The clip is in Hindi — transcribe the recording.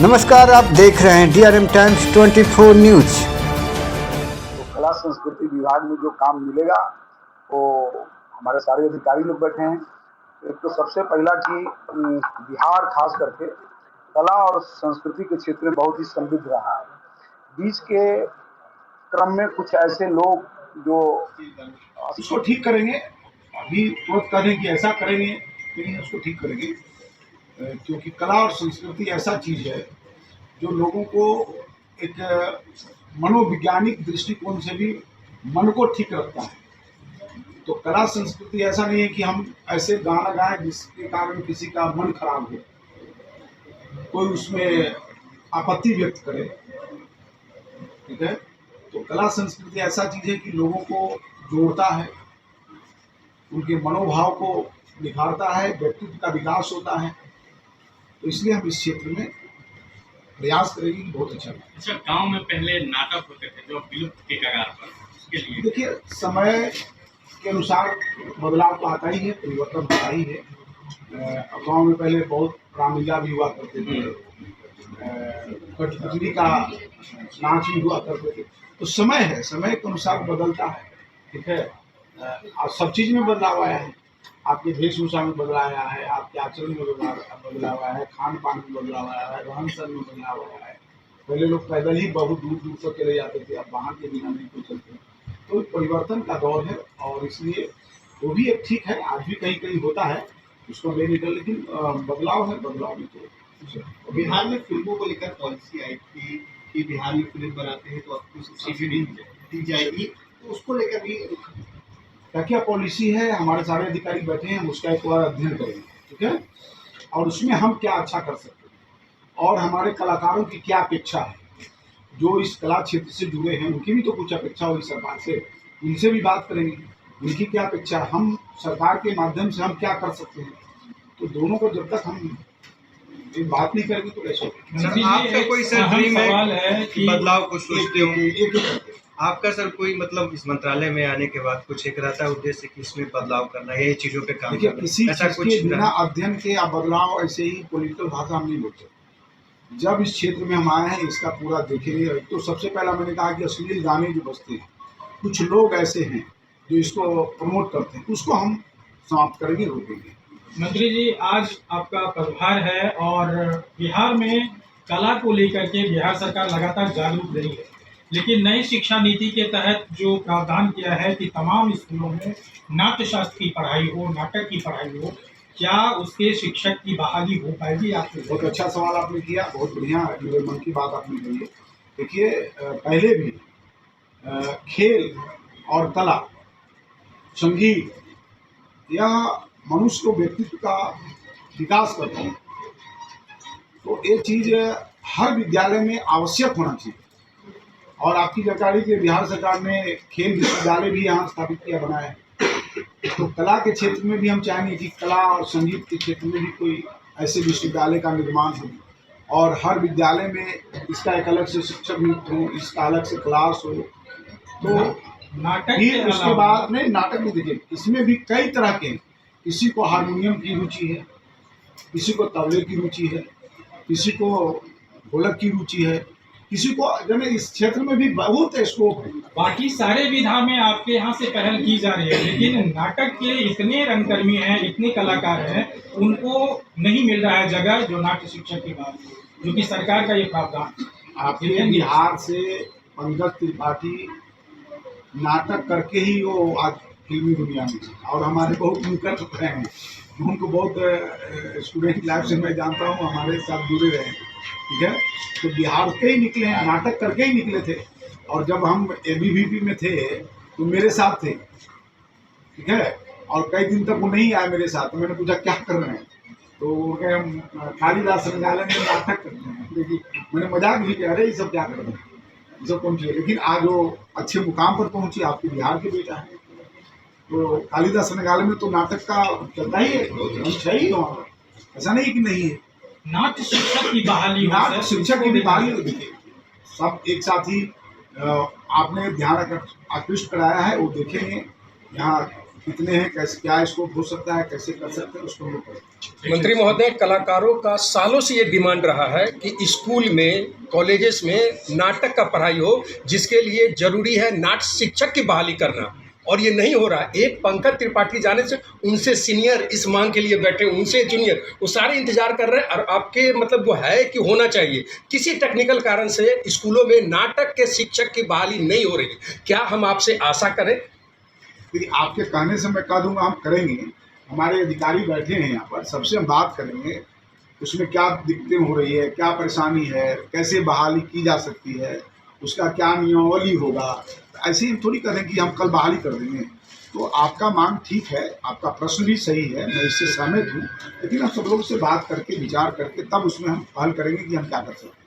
नमस्कार, आप देख रहे हैं DRM टाइम्स 24 न्यूज। तो कला संस्कृति विभाग में जो काम मिलेगा वो हमारे सारे अधिकारी लोग बैठे हैं। एक तो सबसे पहला कि बिहार खास करके कला और संस्कृति के क्षेत्र में बहुत ही समृद्ध रहा है। बीच के क्रम में कुछ ऐसे लोग जो उसको ठीक करेंगे, अभी तुरंत करें कि ऐसा करेंगे, लेकिन उसको ठीक करेंगे, क्योंकि कला और संस्कृति ऐसा चीज है जो लोगों को एक मनोवैज्ञानिक दृष्टिकोण से भी मन को ठीक रखता है। तो कला संस्कृति ऐसा नहीं है कि हम ऐसे गाना गाएं जिसके कारण किसी का मन खराब हो, कोई उसमें आपत्ति व्यक्त करे, ठीक है। तो कला संस्कृति ऐसा चीज है कि लोगों को जोड़ता है, उनके मनोभाव को निखारता है, व्यक्तित्व का विकास होता है। तो इसलिए हम इस क्षेत्र में प्रयास करेंगे कि बहुत अच्छा। गांव में पहले नाटक होते थे जो विलुप्त के कगार पर, उसके लिए देखिए, समय के अनुसार बदलाव तो आता ही है, परिवर्तन होता ही है। गांव में पहले बहुत रामलीला भी हुआ करते थे, कठपुतली का नाच भी हुआ करते थे। तो समय है, समय के अनुसार बदलता है, ठीक है। और सब चीज में बदलाव आया है, आपके वेशभूषा में बदलाव आया है, आपके आचरण में बदलाव आया है, खान पान में बदलाव आया है, रहन सहन में बदलाव आया है। पहले लोग पैदल ही बहुत दूर दूर तक चले जाते थे, अब वाहन के बिना नहीं कोई चलते। तो परिवर्तन का दौर है और इसलिए वो भी एक ठीक है, आज भी कहीं कहीं होता है, उसको ले निकल, लेकिन बदलाव है, बदलाव में तो बिहार में फिल्मों को लेकर पॉलिसी आई थी कि बिहार में फिल्म बनाते हैं तो आपको सब्सिडी दी जाएगी, तो उसको लेकर भी क्या पॉलिसी है, हमारे सारे अधिकारी बैठे हैं, हम उसका एक बार अध्ययन करेंगे, ठीक है। और उसमें हम क्या अच्छा कर सकते हैं और हमारे कलाकारों की क्या अपेक्षा है, जो इस कला क्षेत्र से जुड़े हैं उनकी भी तो कुछ अपेक्षा होगी सरकार से, उनसे भी बात करेंगे, उनकी क्या अपेक्षा, हम सरकार के माध्यम से हम क्या कर सकते हैं। तो दोनों को जब तक हम एक बात नहीं करेंगे तो कैसे होगा। आपका कोई सर ड्रीम सवाल है कि बदलाव को सोचते हो? एक आपका सर कोई मतलब इस मंत्रालय में आने के बाद कुछ एक रहता है उद्देश्य कि इसमें बदलाव करना है, ये चीजों पे काम देखिए, करना, किसी ऐसा चीज कुछ के बिना अध्ययन के या बदलाव ऐसे ही पॉलिटिकल भाषा हम नहीं बोलते। जब इस क्षेत्र में हम आए हैं इसका पूरा देखेंगे। तो सबसे पहला मैंने कहा कि अश्लील गाने जो बजते हैं, कुछ लोग ऐसे हैं जो इसको प्रमोट करते हैं, उसको हम समाप्त करेंगे, रोकेंगे। मंत्री जी, आज आपका पदभार है और बिहार में कला को लेकर के बिहार सरकार लगातार जागरूक रही है, लेकिन नई शिक्षा नीति के तहत जो प्रावधान किया है कि तमाम स्कूलों में नाट्य शास्त्र की पढ़ाई हो, नाटक की पढ़ाई हो, क्या उसके शिक्षक की बहाली हो पाएगी? आपने बहुत अच्छा सवाल आपने किया, बहुत बढ़िया मेरे मन की बात आपने कही है। देखिए, पहले भी खेल और कला, संगीत या मनुष्य को व्यक्तित्व का विकास करता है, तो ये चीज हर विद्यालय में आवश्यक होना चाहिए। और आपकी जानकारी के बिहार सरकार ने खेल विश्वविद्यालय भी यहाँ स्थापित किया, बनाया है। तो कला के क्षेत्र में भी हम चाहेंगे कि कला और संगीत के क्षेत्र में भी कोई ऐसे विश्वविद्यालय का निर्माण हो और हर विद्यालय में इसका एक अलग से शिक्षक नियुक्त हो, इसका अलग से क्लास हो। तो नाटक फिर उसके बाद नहीं, नाटक भी देखिए, इसमें भी कई तरह के, किसी को हारमोनियम की रुचि है, किसी को तबले की रुचि है, किसी को ढोलक की रुचि है, किसी को, जब इस क्षेत्र में भी बहुत स्कोप है। बाकी सारे विधा में आपके यहाँ से पहल की जा रही है, लेकिन नाटक के इतने रंगकर्मी हैं, इतने कलाकार हैं, उनको नहीं मिल रहा है जगह, जो नाट्य शिक्षक की बात, जो कि सरकार का ये प्रावधान। आपके बिहार से पंकज त्रिपाठी नाटक करके ही वो आज फिल्मी दुनिया में, और हमारे बहुत निकट रहे हैं, उनको बहुत स्टूडेंट लाइफ से मैं जानता हूँ, हमारे साथ जुड़े रहे हैं, ठीक है। तो बिहार के ही निकले हैं, नाटक करके ही निकले थे। और जब हम ABVP में थे तो मेरे साथ थे, ठीक है। और कई दिन तक वो नहीं आए मेरे साथ, तो मैंने पूछा क्या कर रहे हैं, तो हम कालिदास संग्रहालय में नाटक करते हैं। देखिए, मैंने मजाक भी किया, अरे ये सब क्या कर रहे हैं, ये सब कौन चाहिए। लेकिन आज वो अच्छे मुकाम पर पहुंची, आपके बिहार के बेटा है। तो कालिदास संग्रहालय में तो नाटक का चलता ही है, सही वहाँ, ऐसा नहीं कि नहीं है। नाट्य शिक्षक की बहाली, नाट्य शिक्षक की भी बहाली, देखिए सब एक साथ ही आपने ध्यान आकृष्ट कराया है, वो देखेंगे। यहाँ कितने हैं, कैसे क्या स्कोप हो सकता है, कैसे कर सकते हैं, उसको हम लोग करें। मंत्री महोदय, कलाकारों का सालों से ये डिमांड रहा है कि स्कूल में, कॉलेजेस में नाटक का पढ़ाई हो, जिसके लिए जरूरी है नाट्य शिक्षक की बहाली करना, और ये नहीं हो रहा। एक पंकज त्रिपाठी जाने से उनसे सीनियर इस मांग के लिए बैठे, उनसे जूनियर, वो सारे इंतजार कर रहे हैं। और आपके मतलब वो है कि होना चाहिए, किसी टेक्निकल कारण से स्कूलों में नाटक के शिक्षक की बहाली नहीं हो रही, क्या हम आपसे आशा करें? देखिए, आपके कहने से मैं कह दूंगा हम करेंगे। हमारे अधिकारी बैठे हैं यहाँ पर, सबसे हम बात करेंगे, उसमें क्या दिक्कतें हो रही है, क्या परेशानी है, कैसे बहाली की जा सकती है, उसका क्या नियमावली होगा। ऐसे ही थोड़ी करें कि हम कल बहाली कर देंगे। तो आपका मांग ठीक है, आपका प्रश्न भी सही है, मैं इससे सहमत हूँ, लेकिन हम सब लोग से बात करके, विचार करके तब उसमें हम पहल करेंगे कि हम क्या कर सकते हैं।